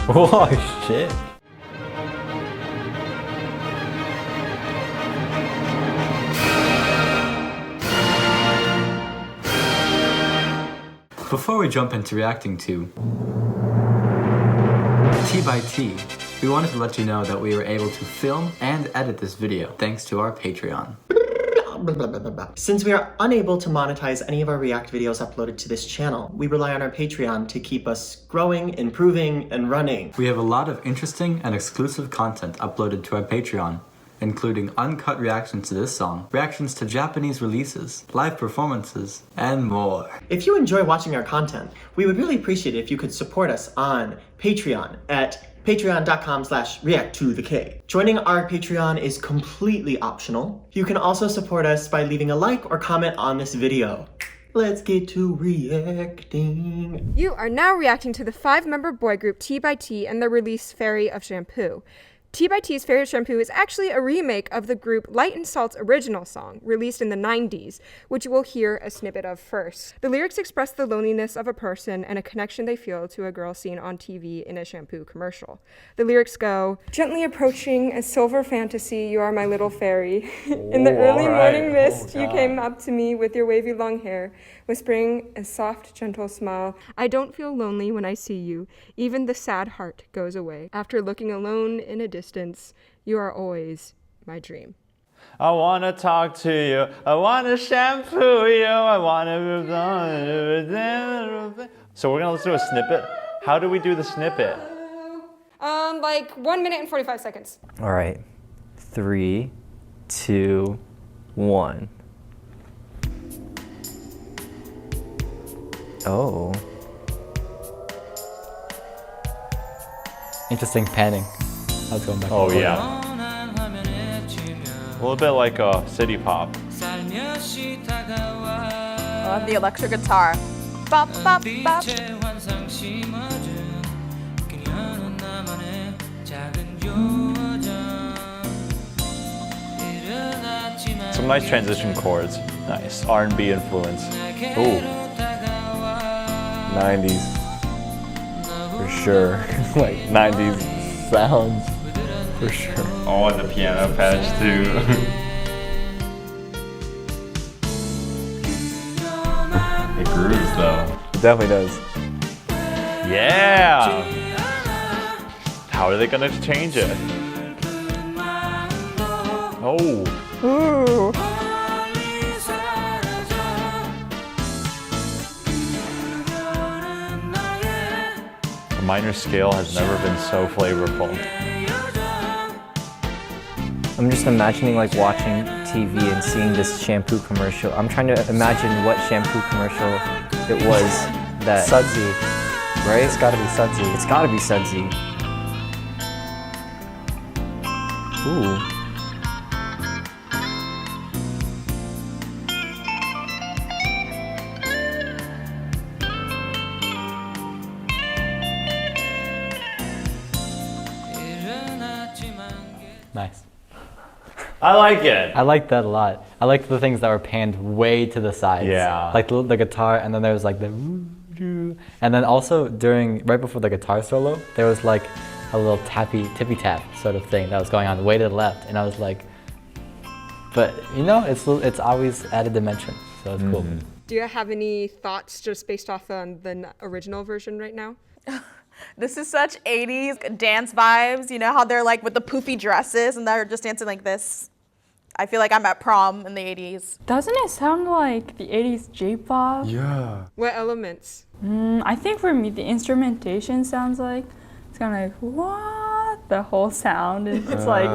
Oh shit. Before we jump into reacting to T by T, we wanted to let you know that we were able to film and edit this video thanks to our Patreon. Since we are unable to monetize any of our React videos uploaded to this channel, we rely on our Patreon to keep us growing, improving, and running. We have a lot of interesting and exclusive content uploaded to our Patreon, including uncut reactions to this song, reactions to Japanese releases, live performances, and more. If you enjoy watching our content, we would really appreciate it if you could support us on Patreon at patreon.com/react2thek. Joining our Patreon is completely optional. You can also support us by leaving a like or comment on this video. Let's get to reacting. You are now reacting to the 5-member boy group T by T and their release Fairy of Shampoo. T by T's Fairy of Shampoo is actually a remake of the group Light and Salt's original song, released in the 90s, which you will hear a snippet of first. The lyrics express the loneliness of a person and a connection they feel to a girl seen on TV in a shampoo commercial. The lyrics go, "Gently approaching a silver fantasy, you are my little fairy. In the early morning mist, you came up to me with your wavy long hair, whispering a soft, gentle smile. I don't feel lonely when I see you. Even the sad heart goes away. After looking alone in a distance, you are always my dream." I wanna talk to you. I wanna shampoo you. I wanna move on. So we're gonna listen to a snippet. How do we do the snippet? Like 1 minute and 45 seconds. All right. 3, 2, 1. Oh. Interesting panning. I was going back. Oh, yeah. A little bit like a city pop. The electric guitar. Bop, bop, bop. Some nice transition chords. Nice R&B influence. Ooh. 90s. For sure. Like 90s sounds. For sure. Oh, and the piano patch too. It grooves though. It definitely does. Yeah! How are they gonna change it? Oh. Ooh. The minor scale has never been so flavorful. I'm just imagining like watching TV and seeing this shampoo commercial. I'm trying to imagine what shampoo commercial it was that... Sudsy. Right? It's gotta be Sudsy. It's gotta be Sudsy. Ooh. Nice. I like it. I like that a lot. I liked the things that were panned way to the sides. Yeah. Like the guitar, and then there was like the and then also right before the guitar solo, there was like a little tippy tap sort of thing that was going on way to the left, and I was like, but you know, it's always added dimension, so it's cool. Do you have any thoughts just based off on the original version right now? This is such 80s dance vibes. You know how they're like with the poofy dresses and they're just dancing like this? I feel like I'm at prom in the 80s. Doesn't it sound like the 80s J-pop? Yeah. What elements? I think for me, the instrumentation sounds like, it's kind of like, what? The whole sound, it's like,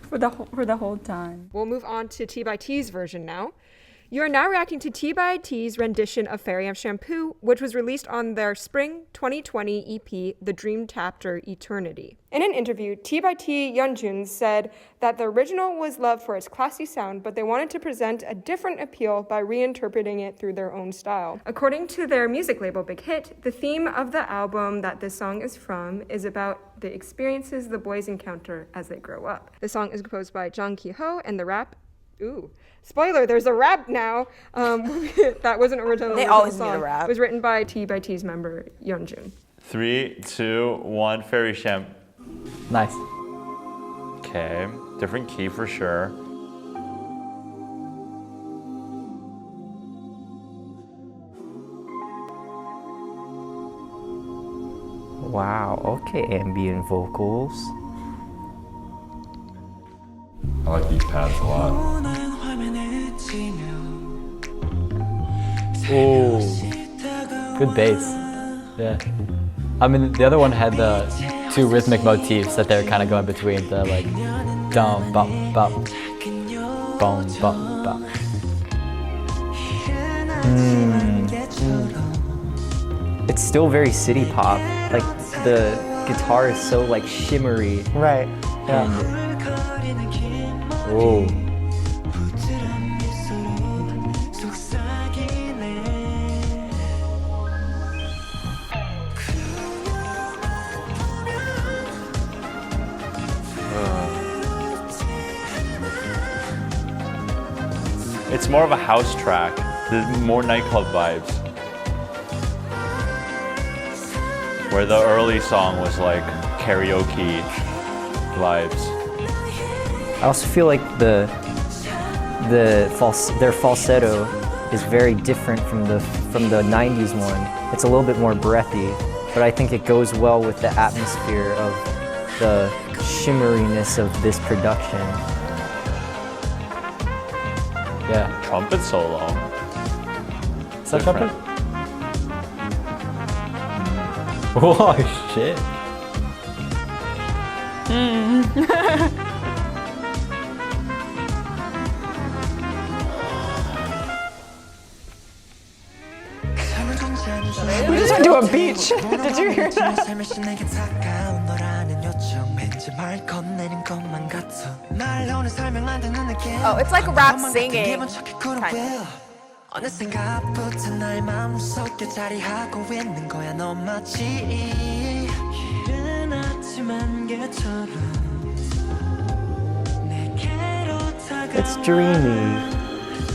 for the whole time. We'll move on to T by T's version now. You are now reacting to T by T's rendition of Fairy of Shampoo, which was released on their spring 2020 EP, The Dream Chapter Eternity. In an interview, T by T Yeonjun said that the original was loved for its classy sound, but they wanted to present a different appeal by reinterpreting it through their own style. According to their music label Big Hit, the theme of the album that this song is from is about the experiences the boys encounter as they grow up. The song is composed by Jang Ki-ho, and the rap spoiler, there's a rap now. That wasn't original. They always song. need a rap. It was written by T's member, Yeonjun. 3, 2, 1. Fairy shampoo. Nice. Okay, different key for sure. Wow, okay, ambient vocals. I like these pads a lot. Ooh. Good bass. Yeah. I mean, the other one had the two rhythmic motifs that they were kind of going between, the like dum bum bum bum bum bum. It's still very city pop. Like the guitar is so like shimmery. Right. Yeah. Whoa. It's more of a house track. There's more nightclub vibes. Where the early song was like karaoke vibes. I also feel like their falsetto is very different from the 90s one. It's a little bit more breathy, but I think it goes well with the atmosphere of the shimmeriness of this production. Yeah. Trumpet solo. Is that trumpet? Oh shit. We just went to a beach. Did you hear that? Oh, it's like rap singing. Kind of. 어느샌가부터 날 마음속에 자리하고 있는 거야 너 마치 이른 아침 안개처럼 내게로 다가와 It's dreamy.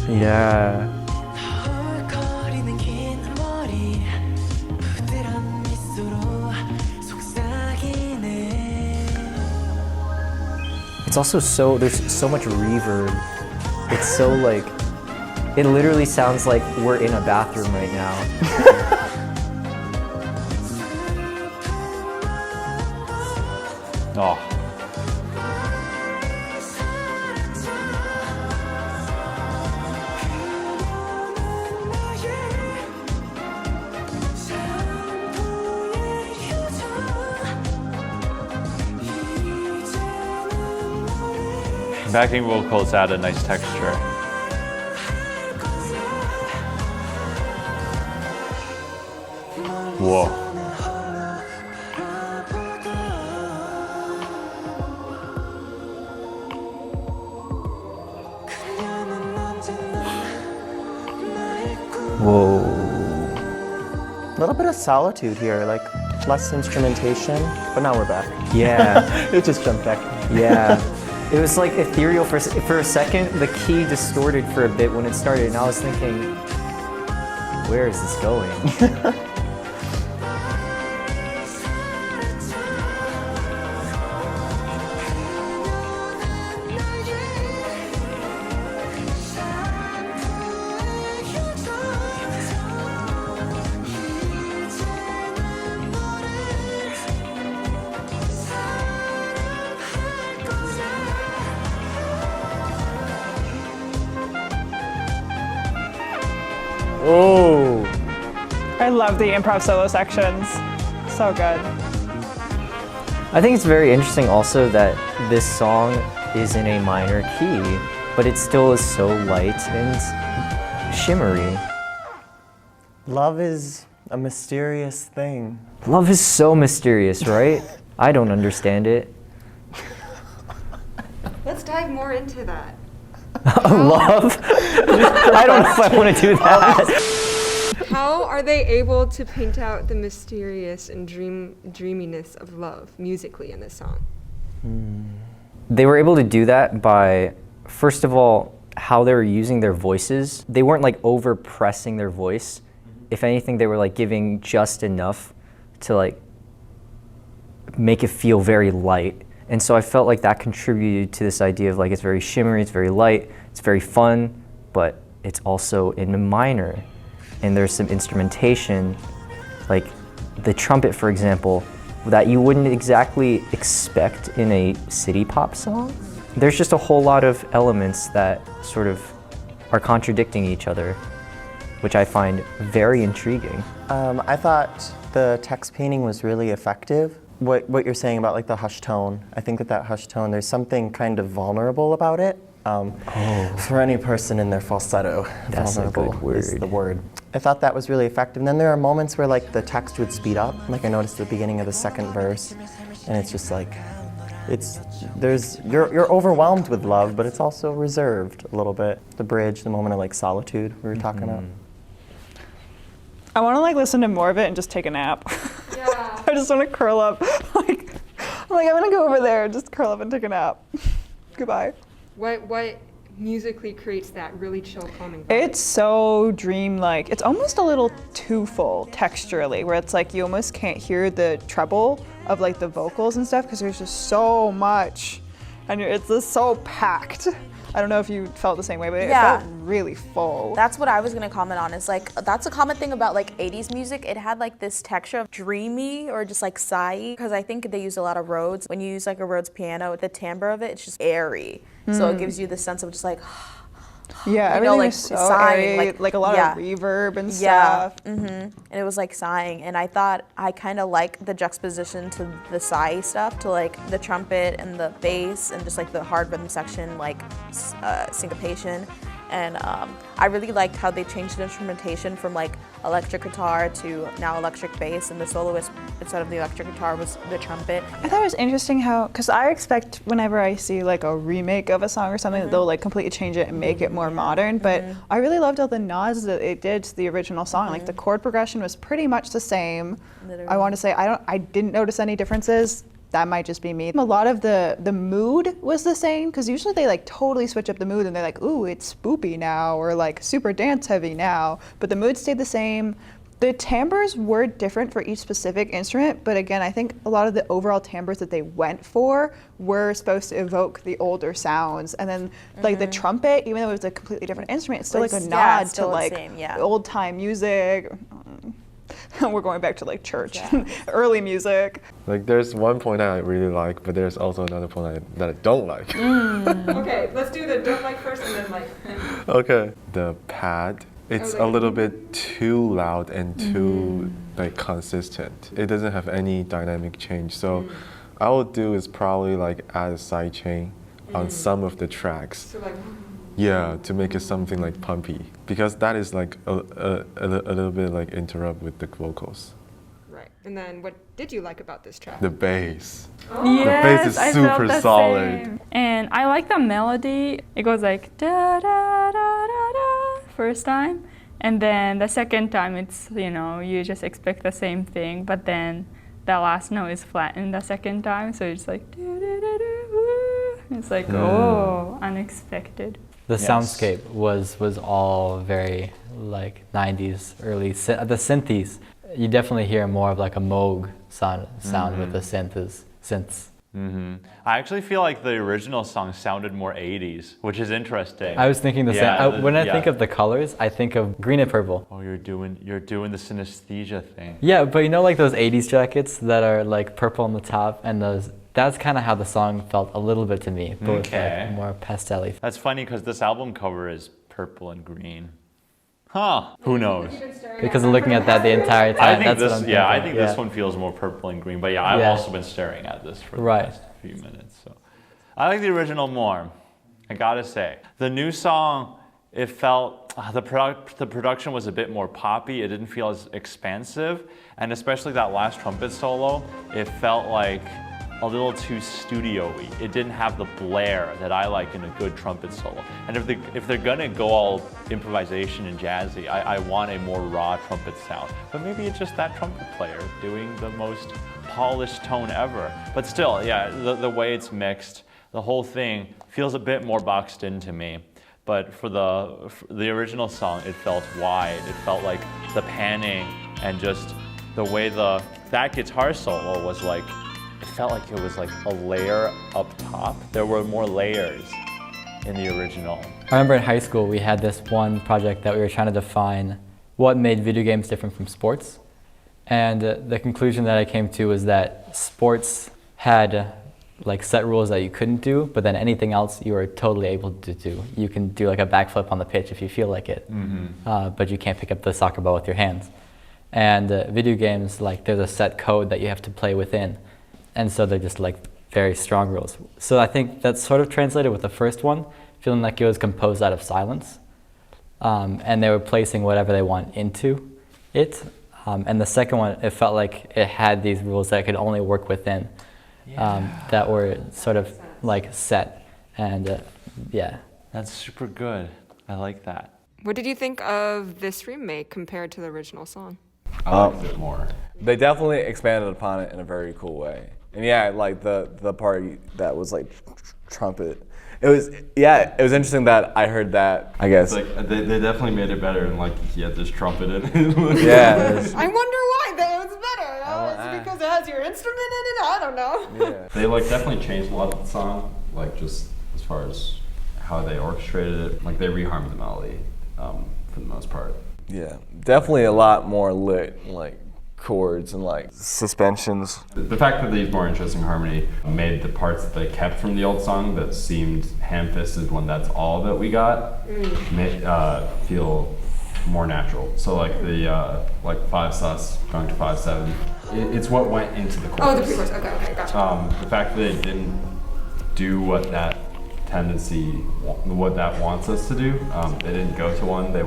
Yeah. 헐거리는 긴 머리 부드러운 미소로 속삭이네 It's also there's so much reverb. It's so like, it literally sounds like we're in a bathroom right now. Oh. Backing vocals add a nice texture. Whoa. Whoa. A little bit of solitude here, like less instrumentation, but now we're back. Yeah. It just jumped back. Yeah. It was like ethereal for a second. The key distorted for a bit when it started, and I was thinking, where is this going? Oh. I love the improv solo sections. So good. I think it's very interesting also that this song is in a minor key, but it still is so light and shimmery. Love is a mysterious thing. Love is so mysterious, right? I don't understand it. Let's dive more into that. Love? I don't know if I want to do that. How are they able to paint out the mysterious and dreaminess of love musically in this song? They were able to do that by, first of all, how they were using their voices. They weren't like over pressing their voice. If anything, they were like giving just enough to like make it feel very light. And so I felt like that contributed to this idea of like it's very shimmery, it's very light, it's very fun, but it's also in minor. And there's some instrumentation, like the trumpet, for example, that you wouldn't exactly expect in a city pop song. There's just a whole lot of elements that sort of are contradicting each other, which I find very intriguing. I thought the text painting was really effective. What you're saying about like the hush tone, I think that hush tone, there's something kind of vulnerable about it. For any person in their falsetto, That's a vulnerable good is word. the word. I thought that was really effective. And then there are moments where like the text would speed up, like I noticed at the beginning of the second verse, and it's just like, you're overwhelmed with love, but it's also reserved a little bit. The bridge, the moment of like solitude we were talking about. I want to like listen to more of it and just take a nap. Yeah. I just want to curl up. I'm going to go over there and just curl up and take a nap. Goodbye. What musically creates that really chill, calming vibe? It's so dreamlike. It's almost a little too full texturally, where it's like you almost can't hear the treble of like the vocals and stuff because there's just so much, and it's just so packed. I don't know if you felt the same way, but it felt really full. That's what I was gonna comment on, is like, that's a common thing about like 80s music. It had like this texture of dreamy or just like sigh, because I think they use a lot of Rhodes. When you use like a Rhodes piano, the timbre of it, it's just airy. So it gives you the sense of just like, yeah, you know, everything like is so sighing, airy, like a lot of reverb and yeah, stuff. and it was like sighing, and I thought I kind of like the juxtaposition to the sigh stuff, to like the trumpet and the bass and just like the hard rhythm section, like syncopation. And I really liked how they changed the instrumentation from like electric guitar to now electric bass, and the soloist instead of the electric guitar was the trumpet. I thought it was interesting how, because I expect whenever I see like a remake of a song or something that they'll like completely change it and make it more modern, but I really loved all the nods that it did to the original song. Like the chord progression was pretty much the same. Literally. I want to say I didn't notice any differences. That might just be me. A lot of the mood was the same, because usually they like totally switch up the mood and they're like, ooh, it's spoopy now, or like super dance heavy now, but the mood stayed the same. The timbres were different for each specific instrument, but again, I think a lot of the overall timbres that they went for were supposed to evoke the older sounds. And then like the trumpet, even though it was a completely different instrument, it's still like a nod to like old time music. We're going back to like church, early music. Like there's one point I really like, but there's also another point that I don't like. Okay, let's do the don't like first and then like. Okay. The pad, it's a little bit too loud and too like consistent. It doesn't have any dynamic change. So I would do is probably like add a sidechain on some of the tracks. So like. Yeah, to make it something like pumpy, because that is like a little bit like interrupt with the vocals. Right. And then what did you like about this track? The bass. Yes, the bass is I felt super the solid. same. And I like the melody. It goes like da da da da da first time, and then the second time it's, you know, you just expect the same thing, but then the last note is flattened the second time, so it's like do do do do. It's like oh, unexpected. The soundscape was all very like 90s early the synthes. You definitely hear more of like a Moog sound with the synths. I actually feel like the original song sounded more 80s, which is interesting. I was thinking the same. When I think of the colors, I think of green and purple. Oh, you're doing the synesthesia thing. Yeah, but you know, like those 80s jackets that are like purple on the top, and that's kind of how the song felt a little bit to me, but with like more pastel-y. That's funny because this album cover is purple and green. Huh? Who knows? Because of looking at that the entire time. I think this one feels more purple and green. But yeah, I've also been staring at this for the past few minutes. So I like the original more. I gotta say, the new song, it felt the production was a bit more poppy. It didn't feel as expansive, and especially that last trumpet solo, it felt like a little too studio-y. It didn't have the blair that I like in a good trumpet solo. And if they're gonna go all improvisation and jazzy, I want a more raw trumpet sound. But maybe it's just that trumpet player doing the most polished tone ever. But still, yeah, the way it's mixed, the whole thing feels a bit more boxed in to me. But for the original song, it felt wide. It felt like the panning and just the way the that guitar solo was like, it felt like it was like a layer up top. There were more layers in the original. I remember in high school we had this one project that we were trying to define what made video games different from sports. And the conclusion that I came to was that sports had like set rules that you couldn't do, but then anything else you were totally able to do. You can do like a backflip on the pitch if you feel like it, but you can't pick up the soccer ball with your hands. And video games, like there's a set code that you have to play within. And so they're just like very strong rules. So I think that's sort of translated with the first one, feeling like it was composed out of silence. And they were placing whatever they want into it. And the second one, it felt like it had these rules that could only work within, that were sort of like set. And yeah. That's super good. I like that. What did you think of this remake compared to the original song? I liked it more. They definitely expanded upon it in a very cool way. And yeah, like the part that was like trumpet. It was interesting that I heard that, I guess. It's like they definitely made it better, and like he had this trumpet in it. Yeah. I wonder why that was better. Oh, it's because it has your instrument in it? I don't know. Yeah. They like definitely changed a lot of the song, like just as far as how they orchestrated it. Like they reharmed the melody for the most part. Yeah, definitely a lot more lit, like chords and like suspensions. The fact that they used more interesting harmony made the parts that they kept from the old song that seemed ham-fisted when that's all that we got feel more natural. So like the like 5 sus going to 5/7, it's what went into the chorus. Oh, the pre-chorus. Okay, gotcha. The fact that they didn't do what that wants us to do. They didn't go to 1. They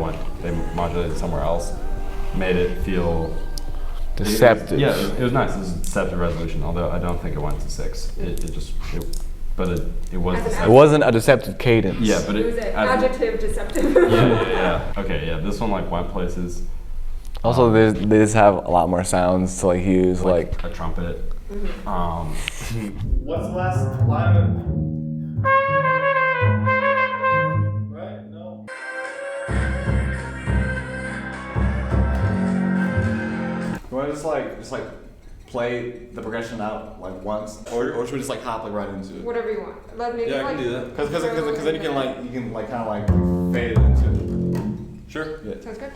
modulated somewhere else, made it feel deceptive. It was nice. It was a deceptive resolution. Although I don't think it went to 6. It was deceptive. It wasn't a deceptive cadence. Yeah, but It was an adjective deceptive. Yeah. Okay, yeah. This one like went places. Also, they just have a lot more sounds to like use, like a trumpet. What's the last line? Right? No. You want to just like play the progression out like once, or should we just like hop like right into it? Whatever you want. Maybe I like, can do that. Because then you can kind of like fade it into it. Sure. Yeah. Sounds good.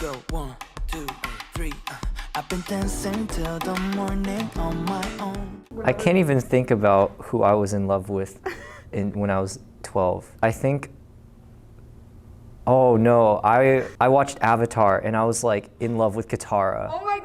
go. 1, 2, 3. I've been dancing till the morning on my own. I can't even think about who I was in love with when I was 12. I think, oh no, I watched Avatar and I was like in love with Katara. Oh my